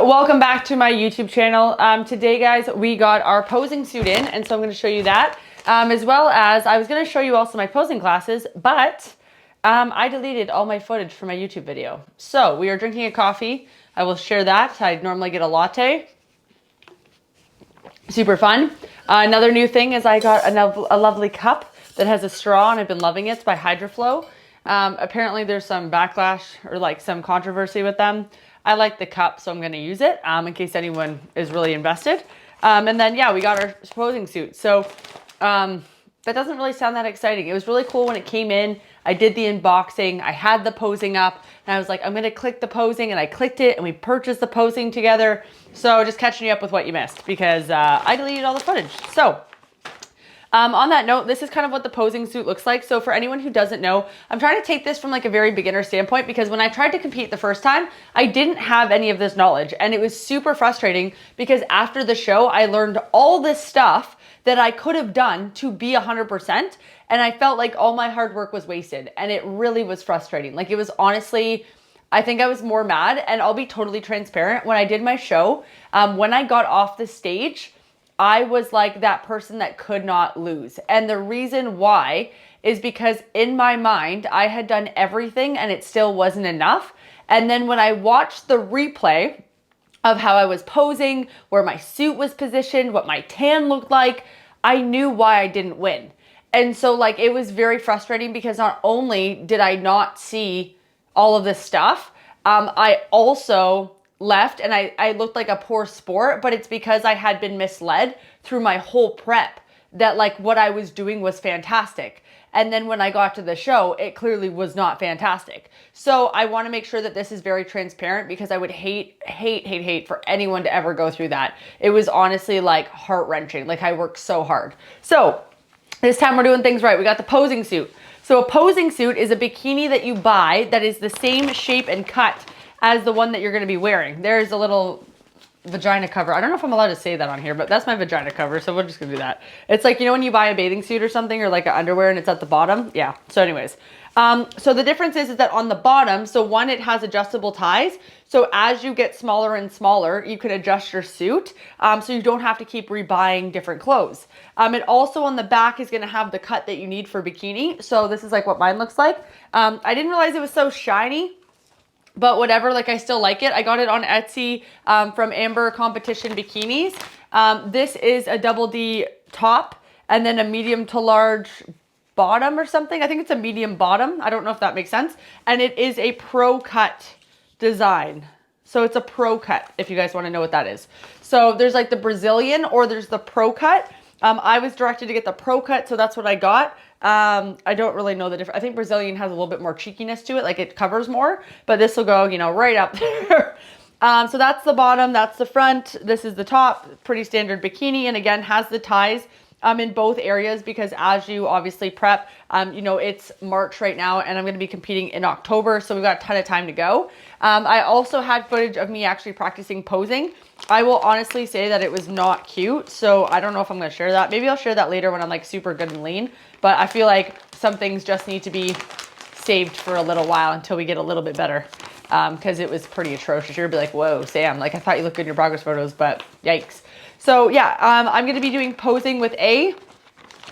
welcome back to my YouTube channel. Today, guys, we got our posing suit in, and so I'm going to show you that, as well as I was going to show you also my posing classes, but I deleted all my footage from my YouTube video. So we are drinking a coffee. I will share that. I normally get a latte. Super fun. Another new thing is I got a lovely cup that has a straw, and I've been loving it. It's by Hydroflow. Apparently there's some backlash or like some controversy with them. I like the cup, so I'm going to use it in case anyone is really invested. And then, yeah, we got our posing suit. So that doesn't really sound that exciting. It was really cool when it came in. I did the unboxing. I had the posing up, and I was like, I'm going to click the posing, and I clicked it, and we purchased the posing together. So just catching you up with what you missed because I deleted all the footage. So on that note, this is kind of what the posing suit looks like. So for anyone who doesn't know, I'm trying to take this from like a very beginner standpoint because when I tried to compete the first time, I didn't have any of this knowledge, and it was super frustrating because after the show, I learned all this stuff that I could have done to be 100%, and I felt like all my hard work was wasted, and it really was frustrating. Like, it was honestly, I think I was more mad, and I'll be totally transparent. When I did my show, when I got off the stage, I was like that person that could not lose. And the reason why is because in my mind, I had done everything and it still wasn't enough. And then when I watched the replay of how I was posing, where my suit was positioned, what my tan looked like, I knew why I didn't win. And so like, it was very frustrating because not only did I not see all of this stuff, I also left and I looked like a poor sport, but it's because I had been misled through my whole prep that like what I was doing was fantastic. And then when I got to the show, it clearly was not fantastic. So I want to make sure that this is very transparent because I would hate for anyone to ever go through that. It was honestly like heart-wrenching. Like I worked so hard. So this time we're doing things right. We got the posing suit. So a posing suit is a bikini that you buy that is the same shape and cut as the one that you're going to be wearing. There's a little vagina cover. I don't know if I'm allowed to say that on here, but that's my vagina cover, so we're just gonna do that. It's like, you know when you buy a bathing suit or something, or like an underwear and it's at the bottom? Yeah, so anyways. So the difference is that on the bottom, so one, it has adjustable ties. So as you get smaller and smaller, you can adjust your suit, so you don't have to keep rebuying different clothes. It also on the back is gonna have the cut that you need for bikini. So this is like what mine looks like. I didn't realize it was so shiny, but whatever, like I still like it. I got it on Etsy from Amber Competition Bikinis. This is a double D top and then a medium to large bottom or something. I think it's a medium bottom. I don't know if that makes sense. And it is a pro cut design. So it's a pro cut if you guys want to know what that is. So there's like the Brazilian or there's the pro cut. I was directed to get the pro cut, so that's what I got. I don't really know the difference. I think Brazilian has a little bit more cheekiness to it, like it covers more, but this will go, you know, right up there. So that's the bottom, that's the front, this is the top, pretty standard bikini, and again, has the ties in both areas because as you obviously prep, you know, it's March right now and I'm going to be competing in October, so we've got a ton of time to go. I also had footage of me actually practicing posing. I will honestly say that it was not cute, so I don't know if I'm going to share that. Maybe I'll share that later when I'm like super good and lean, but I feel like some things just need to be saved for a little while until we get a little bit better, because it was pretty atrocious. You'll be like, whoa, Sam, like I thought you looked good in your progress photos, but yikes. So yeah, I'm going to be doing posing with A,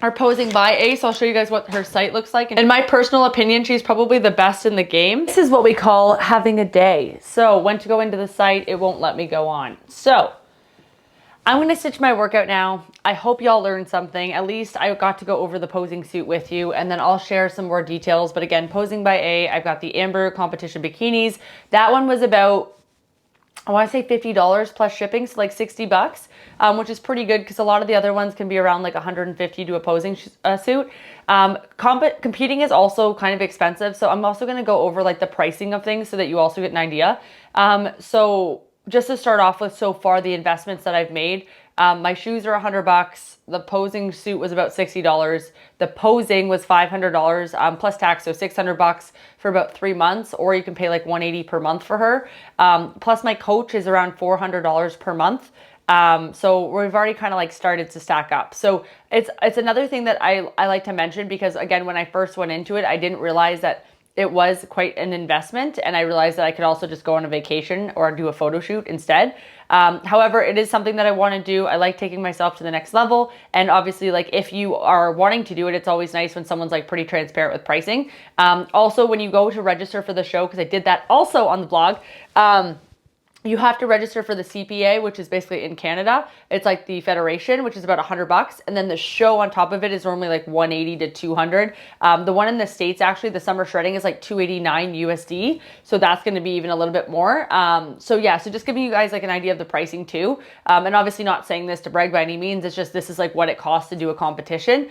or posing by A, so I'll show you guys what her site looks like. In my personal opinion, she's probably the best in the game. This is what we call having a day. So when to go into the site, it won't let me go on. So I'm gonna stitch my workout now. I hope y'all learned something. At least I got to go over the posing suit with you, and then I'll share some more details. But again, posing by A, I've got the Amber Competition Bikinis. That one was about, I want to say $50 plus shipping, so like 60 bucks, which is pretty good because a lot of the other ones can be around like 150 to a posing suit. Competing is also kind of expensive, so I'm also going to go over like the pricing of things so that you also get an idea. So just to start off with, so far the investments that I've made, my shoes are 100 bucks. The posing suit was about $60. The posing was $500 plus tax, so 600 bucks for about 3 months, or you can pay like 180 per month for her. Plus my coach is around $400 per month. So we've already kind of like started to stack up. So it's another thing that I like to mention because again, when I first went into it, I didn't realize that it was quite an investment, and I realized that I could also just go on a vacation or do a photo shoot instead. However, it is something that I want to do. I like taking myself to the next level, and obviously, like, if you are wanting to do it, it's always nice when someone's like pretty transparent with pricing. Also, when you go to register for the show, because I did that also on the blog, you have to register for the CPA, which is basically in Canada. It's like the federation, which is about $100, and then the show on top of it is normally like 180 to 200. The one in the States, actually, the summer shredding is like 289 USD, so that's going to be even a little bit more. So yeah, so just giving you guys like an idea of the pricing too, and obviously not saying this to brag by any means. It's just this is like what it costs to do a competition,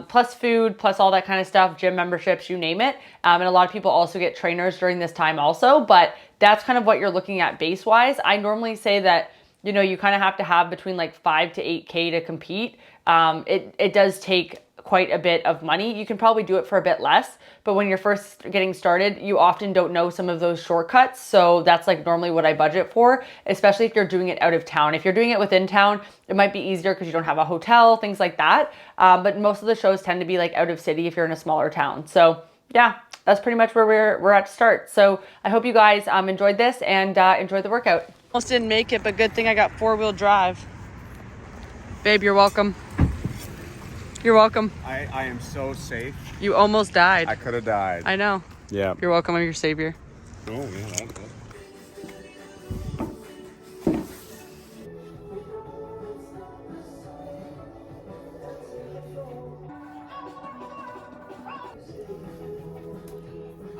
plus food, plus all that kind of stuff, gym memberships, you name it. And a lot of people also get trainers during this time also, but that's kind of what you're looking at base wise. I normally say that, you know, you kind of have to have between like 5 to 8K to compete. It does take quite a bit of money. You can probably do it for a bit less, but when you're first getting started, you often don't know some of those shortcuts. So that's like normally what I budget for, especially if you're doing it out of town. If you're doing it within town, it might be easier because you don't have a hotel, things like that. But most of the shows tend to be like out of city if you're in a smaller town. So yeah, that's pretty much where we're at to start. So I hope you guys enjoyed this and enjoyed the workout. Almost didn't make it, but good thing I got 4-wheel drive. Babe, you're welcome. You're welcome. I am so safe. You almost died. I could have died. I know. Yeah. You're welcome. I'm your savior. Oh, yeah, that's good.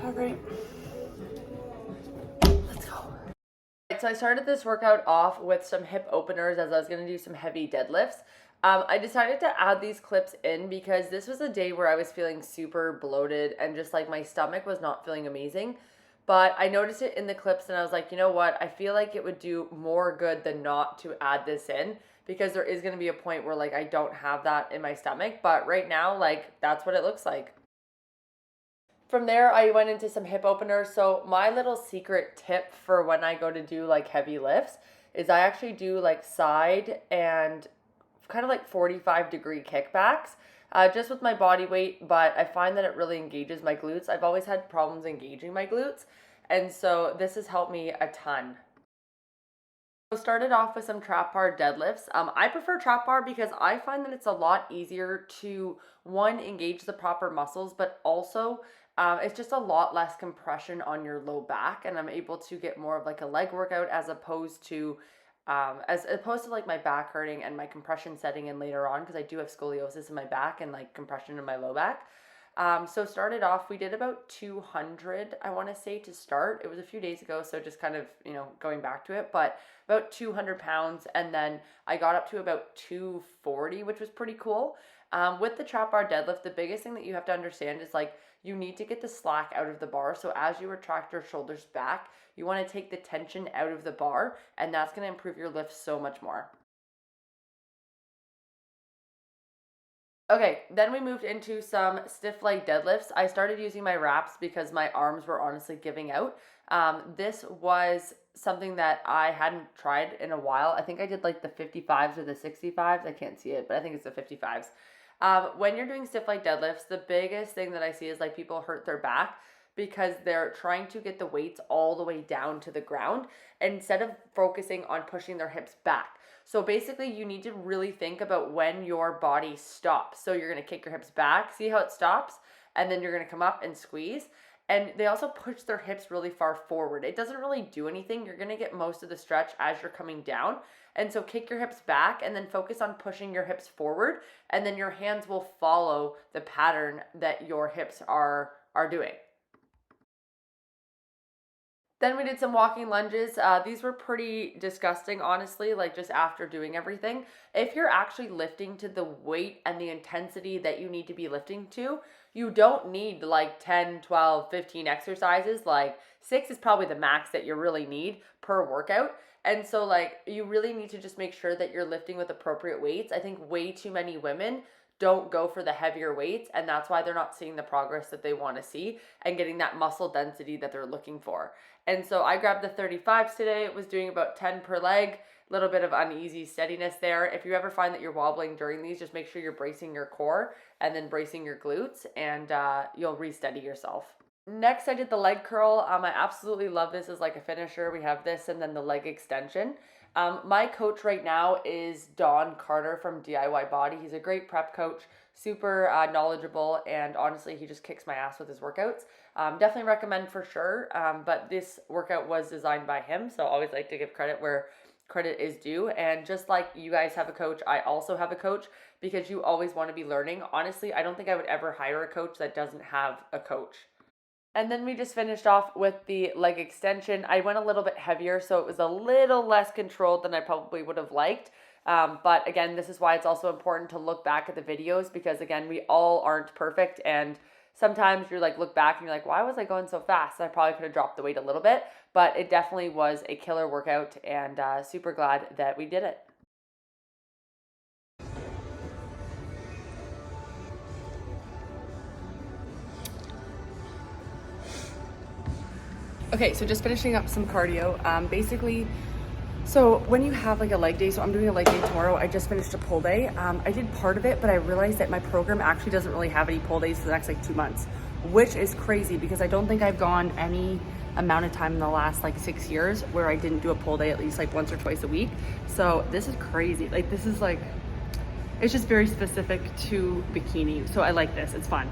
All right. Let's go. So I started this workout off with some hip openers as I was going to do some heavy deadlifts. I decided to add these clips in because this was a day where I was feeling super bloated and just like my stomach was not feeling amazing. But I noticed it in the clips and I was like, you know what? I feel like it would do more good than not to add this in, because there is going to be a point where like I don't have that in my stomach. But right now, like, that's what it looks like. From there, I went into some hip openers. So my little secret tip for when I go to do like heavy lifts is I actually do like side and kind of like 45-degree kickbacks, just with my body weight, but I find that it really engages my glutes. I've always had problems engaging my glutes, and so this has helped me a ton. So started off with some trap bar deadlifts. I prefer trap bar because I find that it's a lot easier to, one, engage the proper muscles, but also it's just a lot less compression on your low back, and I'm able to get more of like a leg workout as opposed to like my back hurting and my compression setting in later on, because I do have scoliosis in my back and like compression in my low back. So started off, we did about 200, I want to say, to start. It was a few days ago, so just kind of, you know, going back to it, but about 200 pounds. And then I got up to about 240, which was pretty cool. With the trap bar deadlift, the biggest thing that you have to understand is like, you need to get the slack out of the bar. So as you retract your shoulders back, you want to take the tension out of the bar, and that's going to improve your lift so much more. Okay, then we moved into some stiff leg deadlifts. I started using my wraps because my arms were honestly giving out. This was something that I hadn't tried in a while. I think I did like the 55s or the 65s. I can't see it, but I think it's the 55s. When you're doing stiff leg deadlifts, the biggest thing that I see is like people hurt their back because they're trying to get the weights all the way down to the ground instead of focusing on pushing their hips back. So basically you need to really think about when your body stops. So you're going to kick your hips back, see how it stops, and then you're going to come up and squeeze. And they also push their hips really far forward. It doesn't really do anything. You're going to get most of the stretch as you're coming down. And so kick your hips back and then focus on pushing your hips forward, and then your hands will follow the pattern that your hips are doing. Then we did some walking lunges. These were pretty disgusting, honestly, like just after doing everything. If you're actually lifting to the weight and the intensity that you need to be lifting to, you don't need like 10, 12, 15 exercises. Like 6 is probably the max that you really need per workout. And so like you really need to just make sure that you're lifting with appropriate weights. I think way too many women don't go for the heavier weights, and that's why they're not seeing the progress that they want to see and getting that muscle density that they're looking for. And so I grabbed the 35s today. It was doing about 10 per leg, a little bit of uneasy steadiness there. If you ever find that you're wobbling during these, just make sure you're bracing your core and then bracing your glutes, and you'll re-steady yourself. Next, I did the leg curl. I absolutely love this as like a finisher. We have this and then the leg extension. My coach right now is Don Carter from DIY Body. He's a great prep coach, super knowledgeable, and honestly, he just kicks my ass with his workouts. Definitely recommend for sure. But this workout was designed by him, so I always like to give credit where credit is due. And just like you guys have a coach, I also have a coach because you always want to be learning. Honestly, I don't think I would ever hire a coach that doesn't have a coach. And then we just finished off with the leg extension. I went a little bit heavier, so it was a little less controlled than I probably would have liked. But again, this is why it's also important to look back at the videos because again, we all aren't perfect. And sometimes you're like, look back and you're like, why was I going so fast? I probably could have dropped the weight a little bit, but it definitely was a killer workout and super glad that we did it. Okay, so just finishing up some cardio. Basically, so when you have like a leg day, so I'm doing a leg day tomorrow. I just finished a pull day. I did part of it, but I realized that my program actually doesn't really have any pull days for the next like 2 months, which is crazy because I don't think I've gone any amount of time in the last like 6 years where I didn't do a pull day at least like once or twice a week. So this is crazy. Like this is like, it's just very specific to bikini. So I like this, it's fun.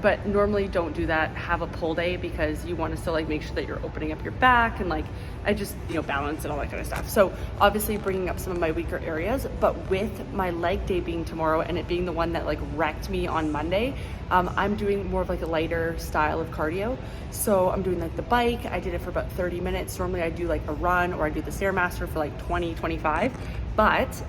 But normally don't do that, have a pull day because you want to still like make sure that you're opening up your back and like, I just, balance and all that kind of stuff. So obviously bringing up some of my weaker areas, but with my leg day being tomorrow and it being the one that like wrecked me on Monday, I'm doing more of like a lighter style of cardio. So I'm doing like the bike. I did it for about 30 minutes. Normally I do like a run or I do the Stairmaster for like 20, 25. But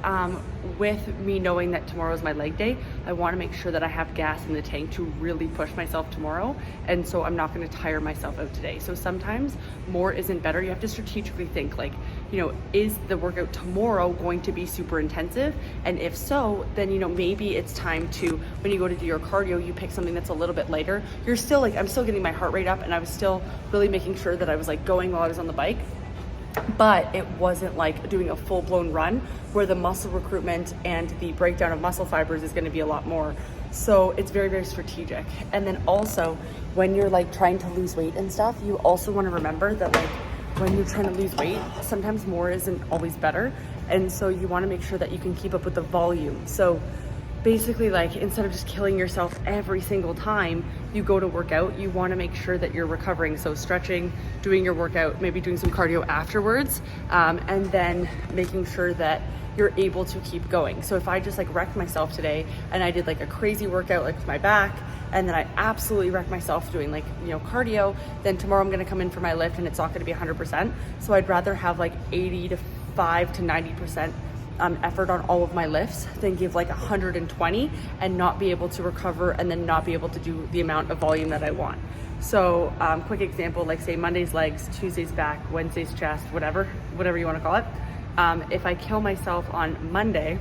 with me knowing that tomorrow is my leg day, I want to make sure that I have gas in the tank to really push myself tomorrow. And so I'm not going to tire myself out today. So sometimes more isn't better. You have to strategically think like, is the workout tomorrow going to be super intensive? And if so, then, maybe it's time to, when you go to do your cardio, you pick something that's a little bit lighter. You're still like, I'm still getting my heart rate up and I was still really making sure that I was like going while I was on the bike. But it wasn't like doing a full-blown run where the muscle recruitment and the breakdown of muscle fibers is going to be a lot more. So it's very, very strategic. And then also when you're like trying to lose weight and stuff, you also want to remember that like when you're trying to lose weight, sometimes more isn't always better. And so you want to make sure that you can keep up with the volume. So basically, like, instead of just killing yourself every single time you go to work out, you want to make sure that you're recovering. So stretching, doing your workout, maybe doing some cardio afterwards, and then making sure that you're able to keep going. So if I just like wrecked myself today and I did like a crazy workout like with my back, and then I absolutely wrecked myself doing like, cardio, then tomorrow I'm going to come in for my lift and it's not going to be 100%. So I'd rather have like 85 to 90% effort on all of my lifts than give like 120 and not be able to recover and then not be able to do the amount of volume that I want. So quick example, like say Monday's legs, Tuesday's back, Wednesday's chest, whatever you want to call it. If I kill myself on Monday,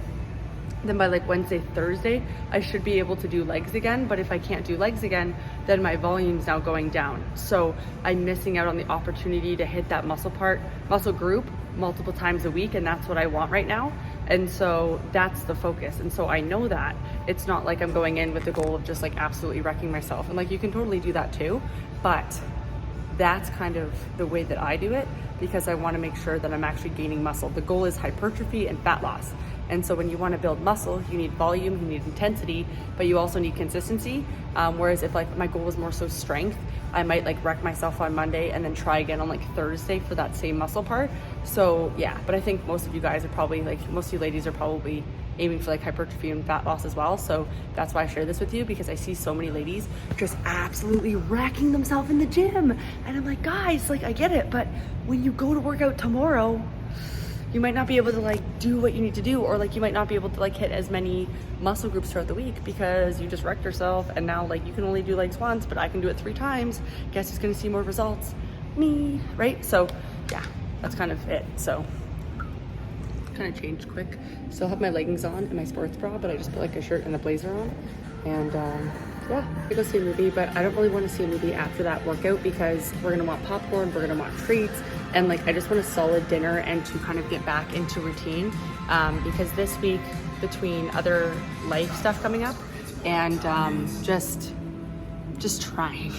then by like Wednesday, Thursday, I should be able to do legs again. But if I can't do legs again, then my volume's now going down. So I'm missing out on the opportunity to hit that muscle group multiple times a week. And that's what I want right now. And so that's the focus. And so I know that it's not like I'm going in with the goal of just like absolutely wrecking myself. And like, you can totally do that too. But that's kind of the way that I do it because I want to make sure that I'm actually gaining muscle. The goal is hypertrophy and fat loss. And so when you want to build muscle, you need volume, you need intensity, but you also need consistency. Whereas if like my goal was more so strength, I might like wreck myself on Monday and then try again on like Thursday for that same muscle part. So yeah, but I think most of you guys are probably like, most of you ladies are probably aiming for like hypertrophy and fat loss as well. So that's why I share this with you, because I see so many ladies just absolutely wrecking themselves in the gym. And I'm like, guys, like I get it, but when you go to work out tomorrow, you might not be able to like do what you need to do, or like you might not be able to like hit as many muscle groups throughout the week because you just wrecked yourself. And now like you can only do legs once, but I can do it 3 times. Guess who's gonna see more results? Me, right? So yeah, that's kind of it. So kind of changed quick. Still have my leggings on and my sports bra, but I just put like a shirt and a blazer on. And yeah, I go see a movie, but I don't really want to see a movie after that workout because we're gonna want popcorn, we're gonna want treats, and like I just want a solid dinner and to kind of get back into routine, because this week, between other life stuff coming up and just just trying.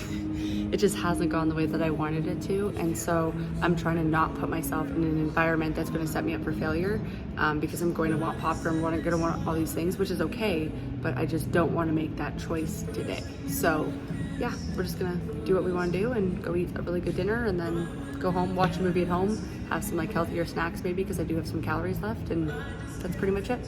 It just hasn't gone the way that I wanted it to, and so I'm trying to not put myself in an environment that's going to set me up for failure, because I'm going to want popcorn, going to want all these things, which is okay, but I just don't want to make that choice today. So yeah, we're just gonna do what we want to do and go eat a really good dinner, and then go home, watch a movie at home, have some like healthier snacks maybe, because I do have some calories left, and that's pretty much it.